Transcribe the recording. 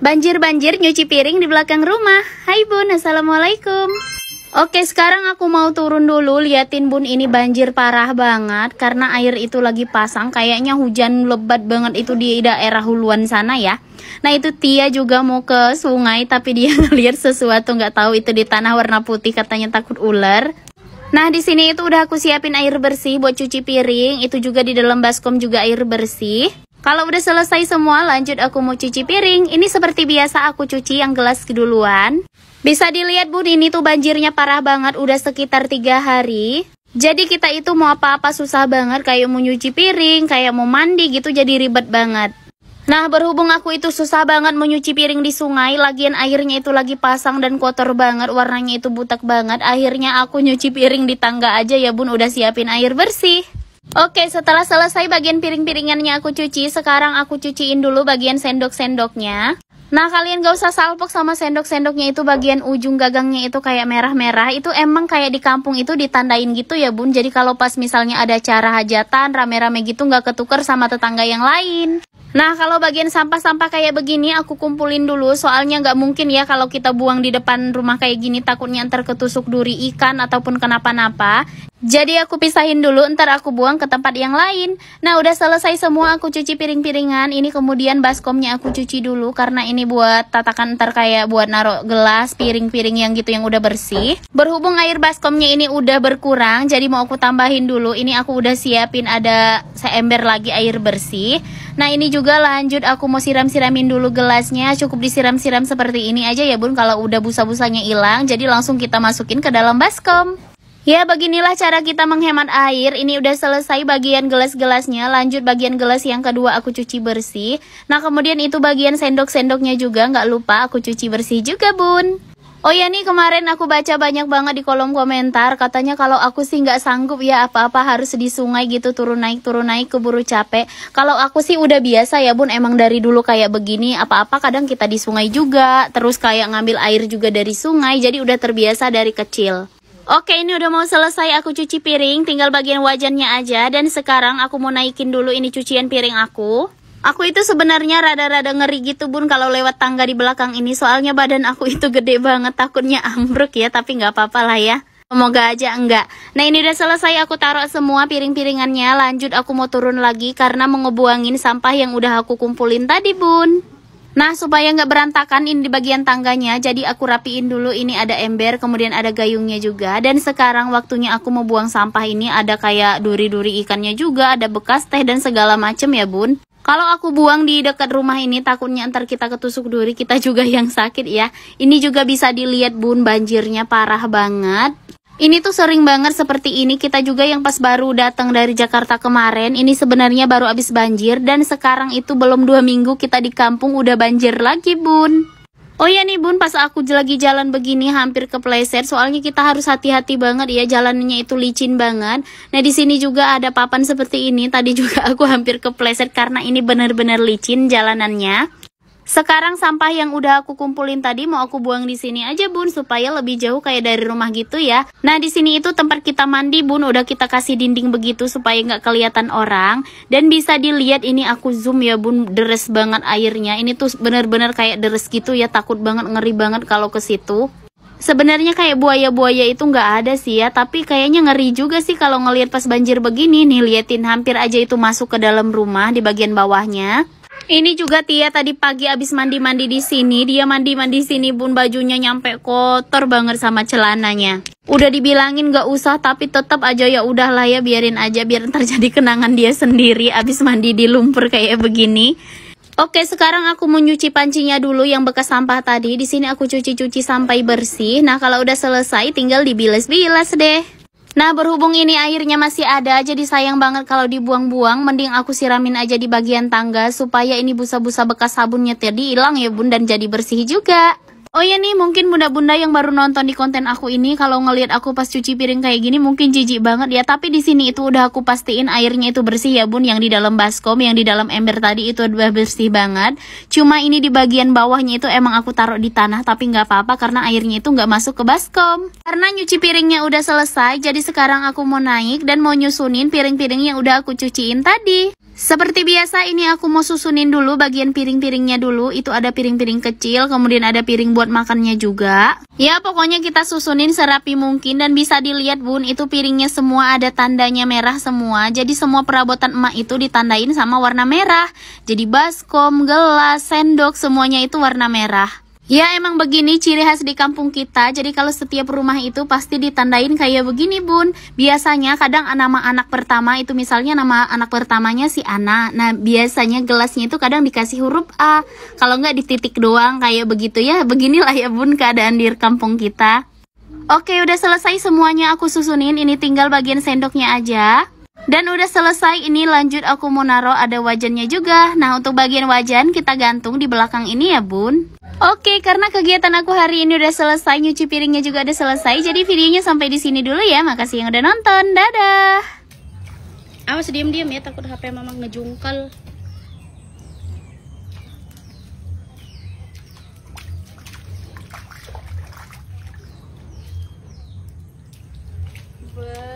Banjir-banjir nyuci piring di belakang rumah. Hai Bun, Assalamualaikum. Oke, sekarang aku mau turun dulu. Liatin Bun, ini banjir parah banget karena air itu lagi pasang. Kayaknya hujan lebat banget itu di daerah huluan sana ya. Nah itu Tia juga mau ke sungai, tapi dia ngeliat sesuatu, nggak tahu itu di tanah warna putih, katanya takut ular. Nah di sini itu udah aku siapin air bersih buat cuci piring. Itu juga di dalam baskom juga air bersih. Kalau udah selesai semua, lanjut aku mau cuci piring. Ini seperti biasa aku cuci yang gelas duluan. Bisa dilihat Bun, ini tuh banjirnya parah banget, udah sekitar 3 hari. Jadi kita itu mau apa-apa susah banget, kayak mau nyuci piring, kayak mau mandi gitu, jadi ribet banget. Nah berhubung aku itu susah banget mau nyuci piring di sungai, lagian airnya itu lagi pasang dan kotor banget, warnanya itu butek banget. Akhirnya aku nyuci piring di tangga aja ya Bun, udah siapin air bersih. Oke, setelah selesai bagian piring-piringannya aku cuci, sekarang aku cuciin dulu bagian sendok-sendoknya. Nah kalian gak usah salpok sama sendok-sendoknya, itu bagian ujung gagangnya itu kayak merah-merah. Itu emang kayak di kampung itu ditandain gitu ya Bun. Jadi kalau pas misalnya ada acara hajatan rame-rame gitu gak ketuker sama tetangga yang lain. Nah kalau bagian sampah-sampah kayak begini aku kumpulin dulu. Soalnya gak mungkin ya kalau kita buang di depan rumah kayak gini, takutnya ntar ketusuk duri ikan ataupun kenapa-napa. Jadi aku pisahin dulu, ntar aku buang ke tempat yang lain. Nah udah selesai semua aku cuci piring-piringan. Ini kemudian baskomnya aku cuci dulu, karena ini buat tatakan ntar kayak buat naruh gelas, piring-piring yang gitu yang udah bersih. Berhubung air baskomnya ini udah berkurang, jadi mau aku tambahin dulu. Ini aku udah siapin ada seember lagi air bersih. Nah ini juga lanjut aku mau siram-siramin dulu gelasnya. Cukup disiram-siram seperti ini aja ya Bun, kalau udah busa-busanya hilang. Jadi langsung kita masukin ke dalam baskom. Ya beginilah cara kita menghemat air. Ini udah selesai bagian gelas-gelasnya. Lanjut bagian gelas yang kedua aku cuci bersih. Nah kemudian itu bagian sendok-sendoknya juga nggak lupa aku cuci bersih juga Bun. Oh ya nih, kemarin aku baca banyak banget di kolom komentar, katanya kalau aku sih nggak sanggup ya apa-apa harus di sungai gitu, turun naik keburu capek. Kalau aku sih udah biasa ya Bun, emang dari dulu kayak begini, apa-apa kadang kita di sungai juga, terus kayak ngambil air juga dari sungai, jadi udah terbiasa dari kecil. Oke, ini udah mau selesai aku cuci piring, tinggal bagian wajannya aja. Dan sekarang aku mau naikin dulu ini cucian piring aku. Aku itu sebenarnya rada-rada ngeri gitu Bun kalau lewat tangga di belakang ini. Soalnya badan aku itu gede banget, takutnya ambruk ya. Tapi nggak apa-apa lah ya, semoga aja enggak. Nah ini udah selesai aku taruh semua piring-piringannya. Lanjut aku mau turun lagi karena mau ngebuangin sampah yang udah aku kumpulin tadi Bun. Nah supaya nggak berantakan ini di bagian tangganya, jadi aku rapiin dulu. Ini ada ember, kemudian ada gayungnya juga. Dan sekarang waktunya aku mau buang sampah. Ini ada kayak duri-duri ikannya juga, ada bekas teh dan segala macem ya Bun. Kalau aku buang di dekat rumah ini takutnya ntar kita ketusuk duri, kita juga yang sakit ya. Ini juga bisa dilihat Bun, banjirnya parah banget. Ini tuh sering banget seperti ini. Kita juga yang pas baru datang dari Jakarta kemarin, ini sebenarnya baru habis banjir. Dan sekarang itu belum 2 minggu kita di kampung udah banjir lagi Bun. Oh ya nih Bun, pas aku lagi jalan begini hampir kepleset. Soalnya kita harus hati-hati banget ya, jalannya itu licin banget. Nah di sini juga ada papan seperti ini. Tadi juga aku hampir kepleset karena ini benar-benar licin jalanannya. Sekarang sampah yang udah aku kumpulin tadi mau aku buang di sini aja Bun, supaya lebih jauh kayak dari rumah gitu ya. Nah di sini itu tempat kita mandi Bun, udah kita kasih dinding begitu supaya nggak kelihatan orang. Dan bisa dilihat ini aku zoom ya Bun, deres banget airnya. Ini tuh bener-bener kayak deres gitu ya, takut banget, ngeri banget kalau ke situ. Sebenarnya kayak buaya-buaya itu nggak ada sih ya, tapi kayaknya ngeri juga sih kalau ngelihat pas banjir begini. Nih liatin, hampir aja itu masuk ke dalam rumah di bagian bawahnya. Ini juga Tia tadi pagi abis mandi-mandi di sini. Dia mandi-mandi sini Bun, bajunya nyampe kotor banget sama celananya. Udah dibilangin gak usah, tapi tetap aja ya udahlah ya, biarin aja biar ntar jadi kenangan dia sendiri abis mandi di lumpur kayak begini. Oke, sekarang aku mau nyuci pancinya dulu yang bekas sampah tadi. Di sini aku cuci-cuci sampai bersih. Nah, kalau udah selesai tinggal dibilas-bilas deh. Nah berhubung ini airnya masih ada, jadi sayang banget kalau dibuang-buang. Mending aku siramin aja di bagian tangga supaya ini busa-busa bekas sabunnya tadi hilang ya Bun, dan jadi bersih juga. Oh ya nih, mungkin bunda-bunda yang baru nonton di konten aku ini kalau ngelihat aku pas cuci piring kayak gini mungkin jijik banget ya. Tapi di sini itu udah aku pastiin airnya itu bersih ya Bun. Yang di dalam baskom, yang di dalam ember tadi itu udah bersih banget. Cuma ini di bagian bawahnya itu emang aku taruh di tanah, tapi nggak apa-apa karena airnya itu nggak masuk ke baskom. Karena nyuci piringnya udah selesai, jadi sekarang aku mau naik dan mau nyusunin piring-piring yang udah aku cuciin tadi. Seperti biasa ini aku mau susunin dulu bagian piring-piringnya dulu. Itu ada piring-piring kecil, kemudian ada piring buat makannya juga. Ya pokoknya kita susunin serapi mungkin. Dan bisa dilihat bun, itu piringnya semua ada tandanya merah semua. Jadi semua perabotan emak itu ditandain sama warna merah. Jadi baskom, gelas, sendok semuanya itu warna merah. Ya emang begini ciri khas di kampung kita. Jadi kalau setiap rumah itu pasti ditandain kayak begini bun. Biasanya kadang nama anak pertama itu misalnya nama anak pertamanya si Ana. Nah biasanya gelasnya itu kadang dikasih huruf A. Kalau nggak di titik doang kayak begitu ya. Beginilah ya bun keadaan di kampung kita. Oke udah selesai semuanya aku susunin. Ini tinggal bagian sendoknya aja. Dan udah selesai ini lanjut aku mau naruh ada wajannya juga. Nah untuk bagian wajan kita gantung di belakang ini ya bun. Oke, karena kegiatan aku hari ini udah selesai, nyuci piringnya juga udah selesai. Jadi videonya sampai di sini dulu ya. Makasih yang udah nonton. Dadah. Awas diam-diam ya, takut HP mama ngejungkal. Bye.